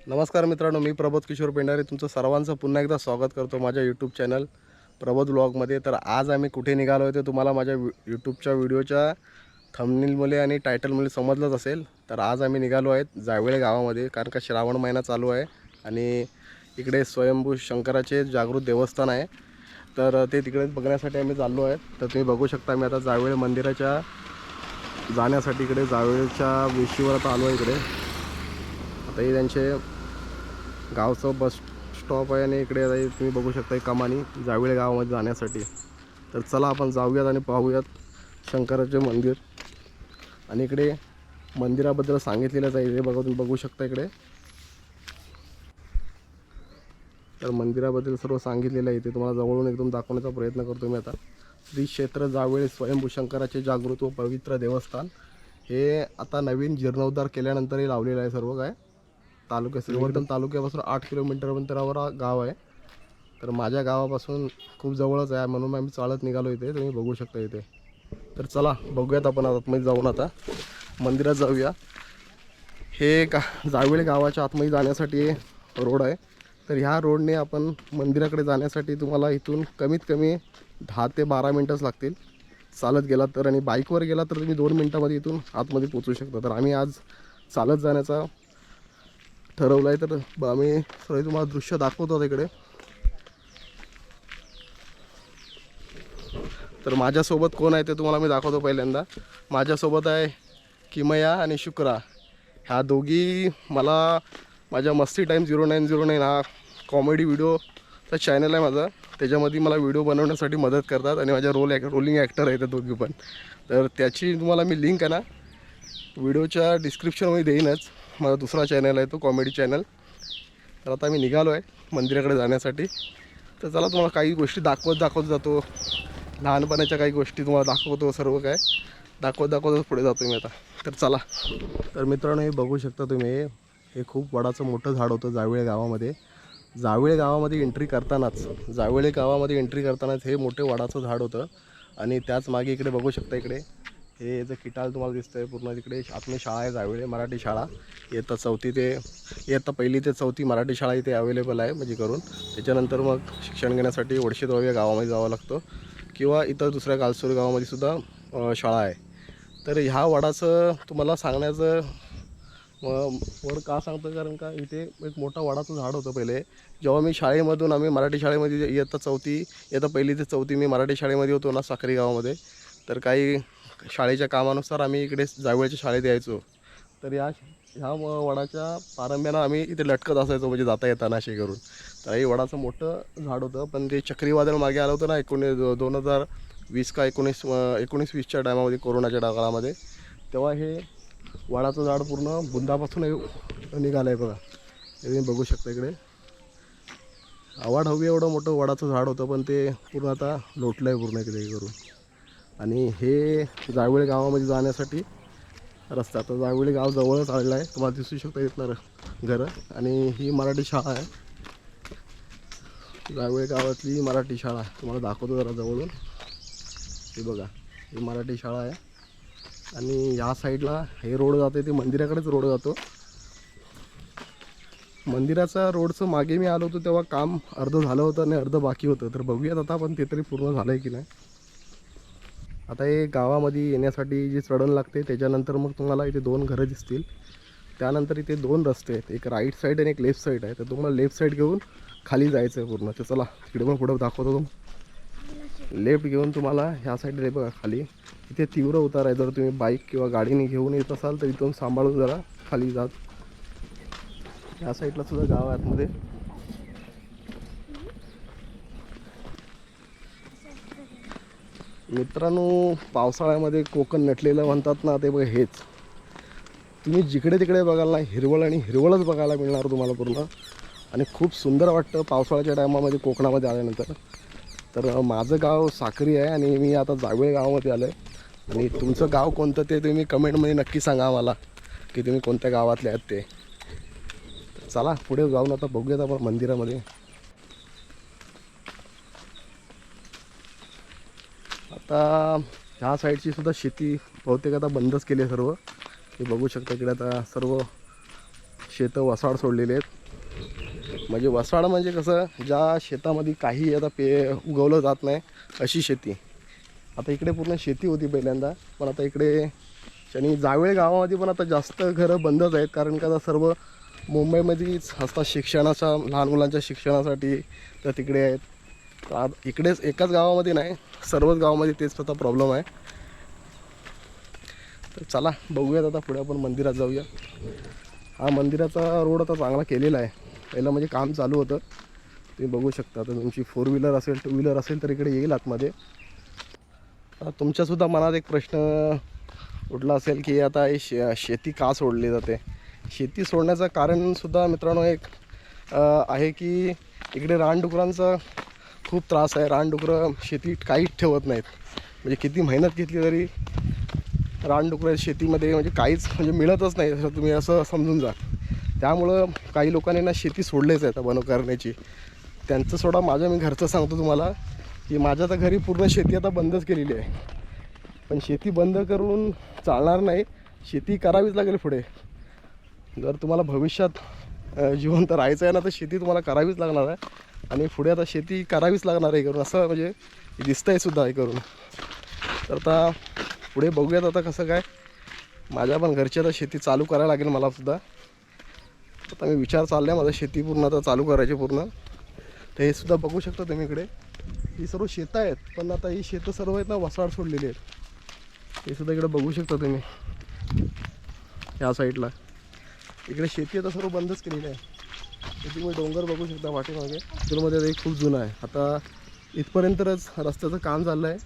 नमस्कार मित्रांनो, मी प्रबोध किशोर पेंढारे तुमचं सर्वांचं पुन्हा एकदा स्वागत करतो माझ्या यूट्यूब चॅनल प्रबोध व्लॉगमध्ये। तर आज आम्ही कुठे निघालो आहे ते तुम्हाला माझ्या यूट्यूबच्या व्हिडिओच्या थंबनेलमुळे आणि टायटलमुळे समजलंच असेल। तर आज आम्ही निघालो आहेत जावळे गावामध्ये, कारण का श्रावण महिना चालू आहे आणि इकडे स्वयंभू शंकराचे जागृत देवस्थान आहे। तर ते तिकडे बघण्यासाठी आम्ही चाललो आहे। तर तुम्ही बघू शकता मी आता जावळे मंदिराच्या जाण्यासाठी इकडे जावळेच्या वेशीवर आता आलो आहे। इकडे आता हे त्यांचे गावचं बस स्टॉप आहे आणि इकडे आता तुम्ही बघू शकता कमानी जावळे गावामध्ये जाण्यासाठी। तर चला आपण जाऊयात आणि पाहूयात शंकराचे मंदिर। आणि इकडे मंदिराबद्दल सांगितलेलंच आहे, हे बघा तुम्ही बघू शकता इकडे। तर मंदिराबद्दल सर्व सांगितलेलं आहे, ते तुम्हाला जवळून एकदम दाखवण्याचा प्रयत्न करतो मी आता। श्री क्षेत्र जावळे स्वयंभू शंकराचे जागृत व पवित्र देवस्थान हे आता नवीन जीर्णोद्धार केल्यानंतरही लावलेलं आहे सर्व काय। श्रीवर्धन तालुक्यापासून 8 किलोमीटर अंतरावर गाव आहे। तर माझ्या गावापासून खूप जवळच आहे, म्हणून आम्ही चालत निघालो इथे, तुम्ही बघू शकता इथे। तर चला बघूयात आपण आतमध्ये जाऊन आता मंदिरात जाऊया। हे जावळे गावाच्या आतमध्ये जाण्यासाठी रोड आहे। तर ह्या रोडने आपण मंदिराकडे जाण्यासाठी तुम्हाला इथून कमीत कमी 10 ते 12 मिनटंच लागतील चालत गेलात तर, आणि बाईकवर गेला तर तुम्ही 2 मिनटामध्ये इथून आतमध्ये पोहोचू शकता। तर आम्ही आज चालत जाण्याचा ठरवलं आहे। तर आम्ही सगळे तुम्हाला दृश्य दाखवतो इकडे। तर माझ्यासोबत कोण आहे ते तुम्हाला मी दाखवतो पहिल्यांदा। माझ्यासोबत आहे किमया आणि शुक्रा, ह्या दोघी मला माझ्या मस्ती टाईम 0909 हा कॉमेडी व्हिडिओचा चॅनल आहे माझा, त्याच्यामध्ये मला व्हिडिओ बनवण्यासाठी मदत करतात आणि माझ्या रोलिंग ॲक्टर आहे ते दोघी पण। तर त्याची तुम्हाला मी लिंक आहे ना व्हिडिओच्या डिस्क्रिप्शनमध्ये देईनच। माझा दुसरा चॅनल आहे तो कॉमेडी चॅनल। तर आता मी निघालो आहे मंदिराकडे जाण्यासाठी। तर चला तुम्हाला काही गोष्टी दाखवत जातो, लहानपणाच्या काही गोष्टी तुम्हाला दाखवतो, सर्व काय दाखवत पुढे जातो मी आता। तर चला। तर मित्रांनो हे बघू शकता तुम्ही, हे खूप वडाचं मोठं झाड होतं जावळे गावामध्ये। जावळे गावामध्ये एंट्री करतानाच हे मोठे वडाचं झाड होतं। आणि त्याच मागे इकडे बघू शकता, इकडे हे जे किटाल तुम्हाला दिसतंय पूर्ण, तिकडे आतमध्ये शाळा आहे जावळे मराठी शाळा। इयत्ता पहिली ते चौथी मराठी शाळा इथे अवेलेबल आहे म्हणजे करून। त्याच्यानंतर मग शिक्षण घेण्यासाठी वडशेदवाव या गावामध्ये जावं लागतं, किंवा इतर दुसऱ्या गालसूर गावामध्ये सुद्धा शाळा आहे। तर ह्या वडाचं तुम्हाला सांगण्याचं वड का सांगतो, कारण का इथे एक मोठा वडाचं झाड होतं पहिले। जेव्हा मी शाळेमधून आम्ही मराठी शाळेमध्ये इयत्ता पहिली ते चौथी मी मराठी शाळेमध्ये होतो ना साखरी गावामध्ये। तर काही शाळेच्या कामानुसार आम्ही इकडे जावळच्या शाळेत यायचो। तर ह्या वडाच्या पारंब्यानं आम्ही इथे लटकत असायचो, म्हणजे जाता येताना असे करून। तर हे वडाचं मोठं झाड होतं, पण ते चक्रीवादळ मागे आलं होतं ना 2020 का 19-20च्या टायमामध्ये, कोरोनाच्या काळामध्ये, तेव्हा हे वडाचं झाड पूर्ण बुंदापासून निघालं आहे बघा। हे तुम्ही बघू शकता इकडे, आवाढव्य एवढं मोठं वडाचं झाड होतं, पण ते पूर्ण आता लोटलं आहे पूर्ण इकडे करून। आणि हे जावळे गावामध्ये जाण्यासाठी रस्ता, तर जावळे गाव जवळच आलेला आहे, तुम्हाला दिसू शकता इथलं घरं। आणि ही मराठी शाळा आहे, जावळे गावातली मराठी शाळा तुम्हाला दाखवतो जरा जवळून। हे बघा ही मराठी शाळा आहे, आणि या साईडला हे रोड जाते ते मंदिराकडेच रोड जातो। मंदिराचा रोडचं मागे मी आलो होतो तेव्हा काम अर्ध झालं होतं आणि अर्ध बाकी होतं। तर बघूयात आता पण ते तरी पूर्ण झालं आहे की नाही। आता हे गावामध्ये येण्यासाठी जे चढण लागते त्याच्यानंतर मग तुम्हाला इथे 2 घरं दिसतील। त्यानंतर इथे 2 रस्ते आहेत, एक राईट साईड आणि एक लेफ्ट साईड आहे। तर तुम्हाला लेफ्ट साईड घेऊन खाली जायचं आहे पूर्ण। तर चला तिकडे पण पुढं दाखवतो। लेफ्ट घेऊन तुम्हाला ह्या साईडला बघा खाली इथे तीव्र उतार आहे। जर तुम्ही बाईक किंवा गाडीने घेऊन येत असाल तर इथून सांभाळून जरा खाली जात। ह्या साईडला सुद्धा गाव आहे आतमध्ये। मित्रांनो पावसाळ्यामध्ये कोकण नटलेलं म्हणतात ना, ते बघा हेच। तुम्ही जिकडे तिकडे बघाल ना हिरवळ आणि हिरवळच बघायला मिळणार तुम्हाला पूर्ण, आणि खूप सुंदर वाटतं पावसाळ्याच्या टायमामध्ये कोकणामध्ये आल्यानंतर। तर माझं गाव साक्री आहे आणि मी आता जावळे गावामध्ये आलो आहे। आणि तुमचं गाव कोणतं ते तुम्ही कमेंटमध्ये नक्की सांगा मला, की तुम्ही कोणत्या गावातले आहेत ते। चला पुढे जाऊन आता बघूयात आपण मंदिरामध्ये। आता ह्या साईडची सुद्धा शेती बहुतेक आता बंदच केली आहे सर्व। हे बघू शकता इकडे आता सर्व शेतं वसाड सोडलेले आहेत। म्हणजे वसाड म्हणजे कसं, ज्या शेतामध्ये काही आता उगवलं जात नाही अशी शेती. आता इकडे पूर्ण शेती होती पहिल्यांदा, पण आता इकडे आणि जावळे गावामध्ये पण आता जास्त घरं बंदच आहेत, कारण का आता सर्व मुंबईमध्येच असतात शिक्षणाच्या, लहान मुलांच्या शिक्षणासाठी तर तिकडे आहेत. तर इकडेच एकाच गावामध्ये नाही, सर्वच गावामध्ये तेच स्वतः प्रॉब्लेम आहे. तर चला बघूयात आता पुढे आपण मंदिरात जाऊया. हा मंदिराचा रोड आता चांगला केलेला आहे. पहिलं म्हणजे काम चालू होतं, तुम्ही बघू शकता. तर तुमची 4 व्हीलर असेल, 2 व्हीलर असेल तर इकडे येईल आतमध्ये. तुमच्यासुद्धा मनात एक प्रश्न उठला असेल की आता ही शेती का सोडली जाते. शेती सोडण्याचं कारणसुद्धा मित्रांनो एक आहे की इकडे रानडुकरांचा खूप त्रास आहे. रानडुकरं शेतीत काहीच ठेवत नाहीत, म्हणजे किती मेहनत घेतली तरी रानडुकरं शेतीमध्ये म्हणजे काहीच म्हणजे मिळतच नाही, असं तुम्ही असं समजून जा. त्यामुळं काही लोकांनी ना शेती सोडलीच आहे आता बनव करण्याची. त्यांचं सोडा, माझ्या मी घरचं सांगतो तुम्हाला की माझ्या तर घरी पूर्ण शेती आता बंदच केलेली आहे. पण शेती बंद करून चालणार नाही, शेती करावीच लागेल पुढे. जर तुम्हाला भविष्यात जिवंत राहायचं आहे ना, तर शेती तुम्हाला करावीच लागणार आहे. आणि पुढे आता शेती करावीच लागणार आहे करून, असं म्हणजे दिसतं आहे सुद्धा हे करून. तर आता पुढे बघूयात आता कसं काय. माझ्या पण घरची आता शेती चालू करायला लागेल मलासुद्धा. आता मी विचार चालला आहे माझं शेती पूर्ण आता चालू करायची पूर्ण. तर हे सुद्धा बघू शकता तुम्ही इकडे, ही सर्व शेतं आहेत, पण आता ही शेतं सर्व आहेत ना वसाड सोडलेली आहेत. हे सुद्धा इकडे बघू शकता तुम्ही या साईडला. इकडे शेती आता सर्व बंदच केलेली आहे. इथे तुम्ही डोंगर बघू शकता पाठीमागे, त्यामध्ये एक खूप जुनं आहे. आता इथपर्यंतच रस्त्याचं काम झालं आहे,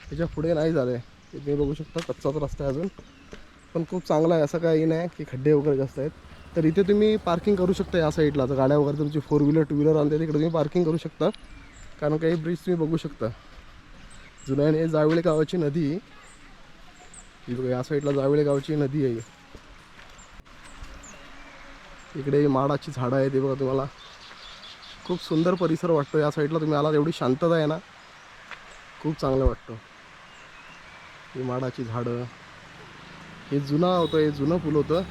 त्याच्या पुढे नाही झालं आहे. तुम्ही बघू शकता कच्चाच रस्ता आहे अजून, पण खूप चांगला आहे. असं काही नाही की खड्डे वगैरे जास्त आहेत. तर इथे तुम्ही पार्किंग करू शकता या साईडला. तर गाड्या वगैरे तुमची 4 व्हीलर 2 व्हीलर आणते तिकडे तुम्ही पार्किंग करू शकता, कारण काही ब्रिज तुम्ही बघू शकता. जुन्याने जावळे गावाची नदी ही बघा, या साईडला जावळे गावाची नदी आहे. इकडे माडाची झाडं आहे, ते बघा तुम्हाला खूप सुंदर परिसर वाटतो. या साईडला तुम्ही आलात, एवढी शांतता आहे ना, खूप चांगलं वाटतं. ही माडाची झाडं, हे जुनं होतं, हे जुनं पूल होतं.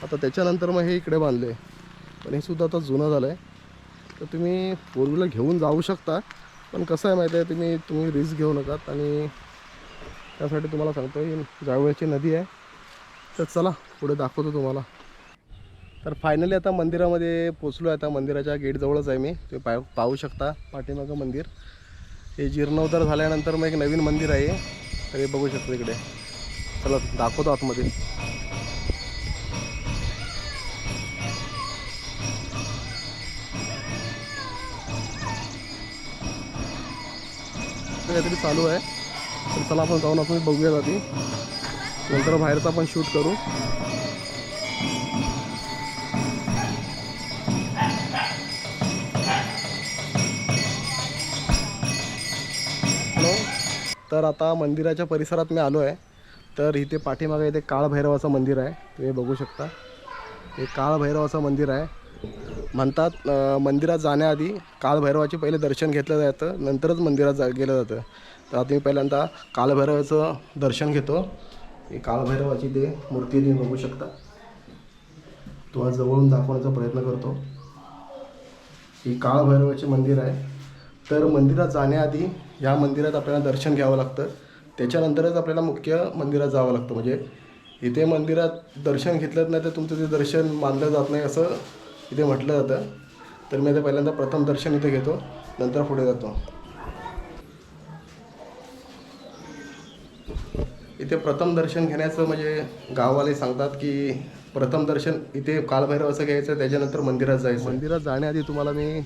आता त्याच्यानंतर मग हे इकडे बांधले, पण हे सुद्धा आता जुनं झालं आहे. तर तुम्ही 4 व्हीलर घेऊन जाऊ शकता, पण कसं आहे माहिती आहे, तुम्ही रिस्क घेऊ नकात. आणि त्यासाठी तुम्हाला सांगतो ही जावळची नदी आहे. तर चला पुढे दाखवतो तुम्हाला. तर फायनली आता मंदिरामध्ये पोचलो आहे. आता मंदिराच्या गेटजवळच आहे मी, तुम्ही पाहू शकता पाठीमागं मंदिर. हे जीर्णोद्धार झाल्यानंतर मग एक नवीन मंदिर आहे, तर हे बघू शकतो इकडे. चला दाखवतो आतमध्ये. काहीतरी चालू आहे, तर चला आपण जाऊन आपण बघूया आधी, नंतर बाहेरचा आपण शूट करू. तर आता मंदिराच्या परिसरात मी आलो आहे. तर इथे पाठीमागे इथे काळभैरवाचं मंदिर आहे, तुम्ही बघू शकता. हे काळभैरवाचं मंदिर आहे. म्हणतात मंदिरात जाण्याआधी काळभैरवाचे पहिले दर्शन घेतलं जातं, नंतरच मंदिरात गेलं जातं. तर आता मी पहिल्यांदा काळभैरवाचं दर्शन घेतो. ही काळभैरवाची ते मूर्ती तुम्ही बघू शकता. तुम्हाला जवळून दाखवण्याचा प्रयत्न करतो. ही काळभैरवाचे मंदिर आहे. तर मंदिरात जाण्याआधी या मंदिरात आपल्याला दर्शन घ्यावं लागतं, त्याच्यानंतरच आपल्याला मुख्य मंदिरात जावं लागतं. म्हणजे इथे मंदिरात दर्शन घेतलं नाही तर तुमचं ते दर्शन मानलं जात नाही, असं इथे म्हटलं जातं. तर मी आता पहिल्यांदा प्रथम दर्शन इथे घेतो, नंतर पुढे जातो. इथे प्रथम दर्शन घेण्याचं म्हणजे गाववाले सांगतात की प्रथम दर्शन इथे काळभैरवाचं घ्यायचं, त्याच्यानंतर मंदिरात जायचं. मंदिरात जाण्याआधी तुम्हाला मी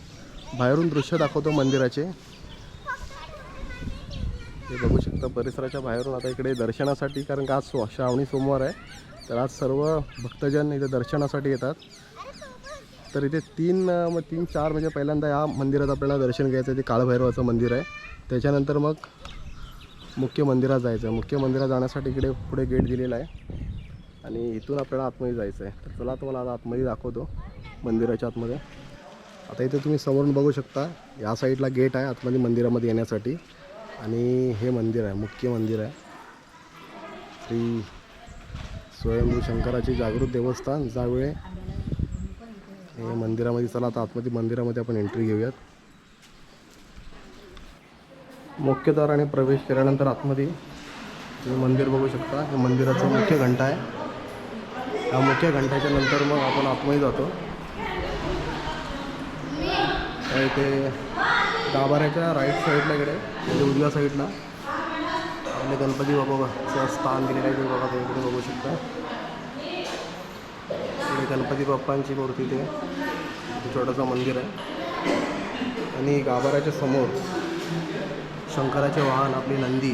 बाहेरून दृश्य दाखवतो मंदिराचे. हे बघू शकता परिसराच्या बाहेरून. आता इकडे दर्शनासाठी, कारण का आज श्रावणी सोमवार आहे, तर आज सर्व भक्तजन इथे दर्शनासाठी येतात. तर इथे 3-4 म्हणजे पहिल्यांदा या मंदिरात आपल्याला दर्शन घ्यायचं. ते काळभैरवाचं मंदिर आहे, त्याच्यानंतर मग मुख्य मंदिरात जायचं. मुख्य मंदिरात जाण्यासाठी इकडे पुढे गेट दिलेला आहे आणि इथून आपल्याला आतमध्ये जायचं आहे. तर चला तुम्हाला आता आतमध्ये दाखवतो मंदिराच्या आतमध्ये. आता इथे तुम्ही समोरून बघू शकता, या साईडला गेट आहे आतमध्ये मंदिरामध्ये येण्यासाठी. आणि हे मंदिर आहे, मुख्य मंदिर आहे. श्री स्वयंभू शंकराचे जागृत देवस्थान जावळे. हे मंदिरामध्ये. चला आता आतमध्ये मंदिरामध्ये आपण एंट्री घेऊयात. मुख्य द्वाराने प्रवेश केल्यानंतर आतमध्ये तुम्ही मंदिर बघू शकता. हे मंदिराचं मुख्य घंटा आहे. या मुख्य घंटाच्या नंतर मग आपण आतमध्ये जातो. इथे गाभाऱ्याच्या राईट साईडला इकडे म्हणजे उजव्या साईडला आपले गणपती बाप्पाचं स्थान दिलेलं आहे. ते बघा तुम्ही इकडे बघू शकता. इकडे गणपती बाप्पांची मूर्ती ते छोटंसं मंदिर आहे. आणि गाभाऱ्याच्या समोर शंकराचे वाहन आपली नंदी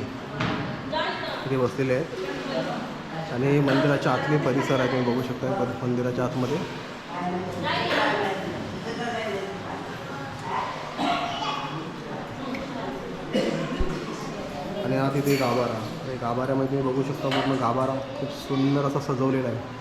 इथे बसलेले आहेत. आणि मंदिराच्या आतले परिसर आहे तुम्ही बघू शकता. मंदिराच्या आतमध्ये आणि आत इथे गाभारा. गाभाऱ्यामध्ये तुम्ही बघू शकता पूर्ण गाभारा खूप सुंदर असा सजवलेला आहे.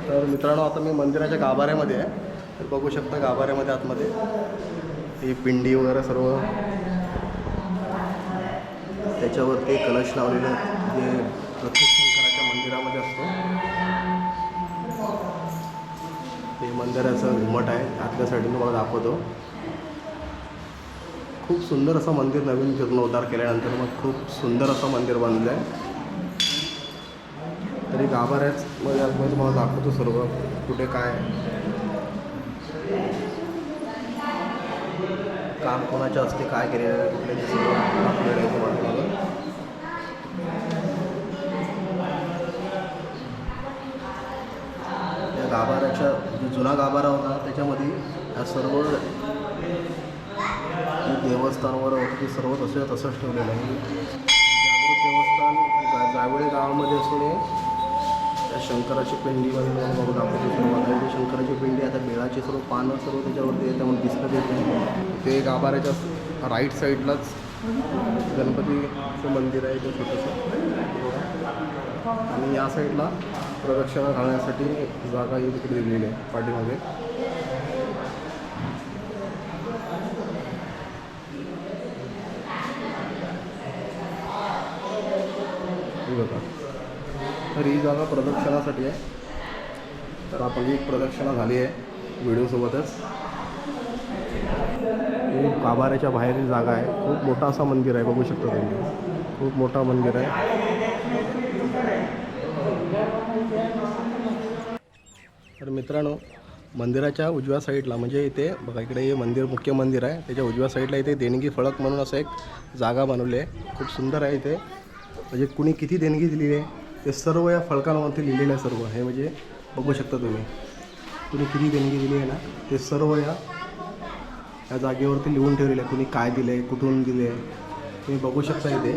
तर मित्रांनो आता मी मंदिराच्या गाभाऱ्यामध्ये आहे. तर बघू शकता गाभाऱ्यामध्ये आतमध्ये ही पिंडी वगैरे सर्व त्याच्यावरती कलश लावलेलं जे प्रत्येक शंकराच्या मंदिरामध्ये असतो. हे मंदिराचं घुमट आहे. आतल्या साईडून तुम्हाला दाखवतो. खूप सुंदर असं मंदिर नवीन जीर्णोद्धार केल्यानंतर मग खूप सुंदर असं मंदिर बनलं आहे. तरी गाभाऱ्याच मध्ये आतमध्ये तुम्हाला दाखवतो सर्व कुठे काय काम कोणाच्या असते काय केलेलं आहे कुठले सर्व दाखवलेलं आहे तुम्हाला. या गाभाऱ्याच्या जो जुना गाभारा होता त्याच्यामध्ये या सर्व देवस्थानवर ते सर्व तसंच ठेवलेलं आहे. जागृत देवस्थान जावळे गावामध्ये असून त्या शंकराची पिंडीमध्ये बघू दाखवतो सर्व. शंकराची पिंडी आता बेळाची सर्व पानं सर्व त्याच्यावरती आहे त्यामुळे दिसलं देत. ते गाभाऱ्याच्या राईट साईडलाच गणपतीचं मंदिर आहे ते छोटंसं. आणि या साईडला प्रदक्षिणा घालण्यासाठी जागा ही तिकडे दिलेली आहे पाठीमागे. बघा तर ही जागा प्रदक्षिणासाठी आहे. तर आपण एक प्रदक्षिणा झाली आहे व्हिडिओसोबतच. ही गाभाऱ्याच्या बाहेरील जागा आहे. खूप मोठा असा मंदिर आहे बघू शकता तुम्ही. खूप मोठा मंदिर आहे. तर मित्रांनो मंदिराच्या उजव्या साईडला म्हणजे इथे बघा इकडे हे मंदिर मुख्य मंदिर आहे. त्याच्या उजव्या साईडला इथे देणगी फळक म्हणून असं एक जागा बनवली आहे. खूप सुंदर आहे इथे. म्हणजे कुणी किती देणगी दिलेली आहे ते सर्व या फलकांवरती लिहिलेलं आहे सर्व. हे म्हणजे बघू शकता तुम्ही कुणी किती देणगी दिली आहे ना ते सर्व या जागेवरती लिहून ठेवलेलं आहे. कुणी काय दिलं आहे कुठून दिले आहे तुम्ही बघू शकता. इथे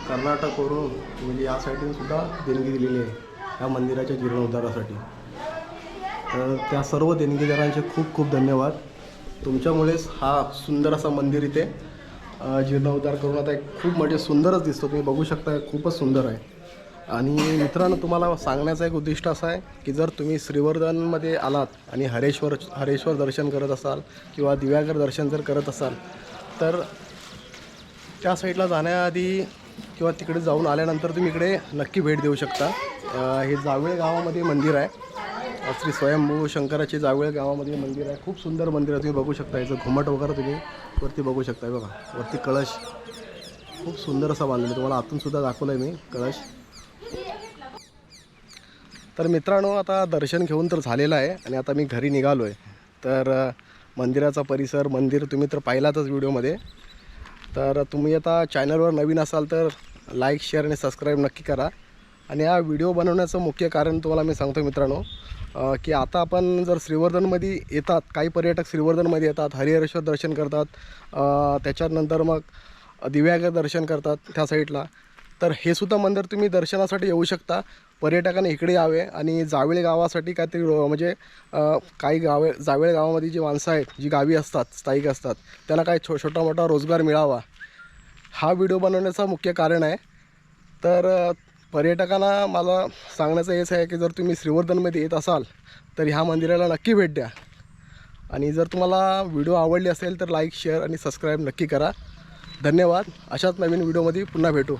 कर्नाटकवरून म्हणजे या साईडून सुद्धा देणगी दिलेली आहे या मंदिराच्या जीर्णोद्धारासाठी. तर त्या सर्व देणगीदारांचे खूप खूप धन्यवाद. तुमच्यामुळेच हा सुंदर असा मंदिर इथे जीर्णोद्धार करून आता एक खूप म्हणजे सुंदरच दिसतो. तुम्ही बघू शकता खूपच सुंदर आहे. आणि मित्रांनो तुम्हाला सांगण्याचा एक उद्दिष्ट असं आहे की जर तुम्ही श्रीवर्धनमध्ये आलात आणि हरेश्वर दर्शन करत असाल किंवा दिव्यागर दर्शन जर करत असाल तर त्या साईडला जाण्याआधी किंवा तिकडे जाऊन आल्यानंतर तुम्ही इकडे नक्की भेट देऊ शकता. हे जावळे गावामध्ये मंदिर आहे. श्री स्वयंभू शंकराचे जावळे गावामध्ये मंदिर आहे. खूप सुंदर मंदिर आहे. तुम्ही बघू शकता याचं घुमट वगैरे तुम्ही वरती बघू शकता. बघा वरती कळश खूप सुंदर असा बांधलेला. तुम्हाला आतून सुद्धा दाखवलं आहे मी कळश. तर मित्रांनो आता दर्शन घेऊन तर झालेलं आहे आणि आता मी घरी निघालो आहे. तर मंदिराचा परिसर मंदिर तुम्ही तर पाहिलातच व्हिडिओमध्ये. तर तुम्ही आता चॅनलवर नवीन असाल तर लाईक शेअर आणि सबस्क्राईब नक्की करा. आणि हा व्हिडिओ बनवण्याचं मुख्य कारण तुम्हाला मी सांगतो मित्रांनो की आता आपण जर श्रीवर्धनमध्ये येतात काही पर्यटक श्रीवर्धनमध्ये येतात हरिहरेश्वर दर्शन करतात त्याच्यानंतर मग दिव्यागर दर्शन करतात त्या साईडला. तर हे सुद्धा मंदिर तुम्ही दर्शनासाठी येऊ शकता. पर्यटकांनी इकडे यावे आणि जावेळ गावासाठी काहीतरी म्हणजे काही जावेळ गावामध्ये जी माणसं आहेत, जी गावी असतात, स्थायिक असतात, त्यांना काही छोटा मोठा रोजगार मिळावा, हा व्हिडिओ बनवण्याचं मुख्य कारण आहे. तर पर्यटकांना मला सांगण्याचं हेच आहे की जर तुम्ही श्रीवर्धनमध्ये येत असाल तर ह्या मंदिराला नक्की भेट द्या. आणि जर तुम्हाला व्हिडिओ आवडली असेल तर लाईक, शेअर आणि सबस्क्राईब नक्की करा. धन्यवाद. अशाच नवीन व्हिडिओमध्ये पुन्हा भेटू.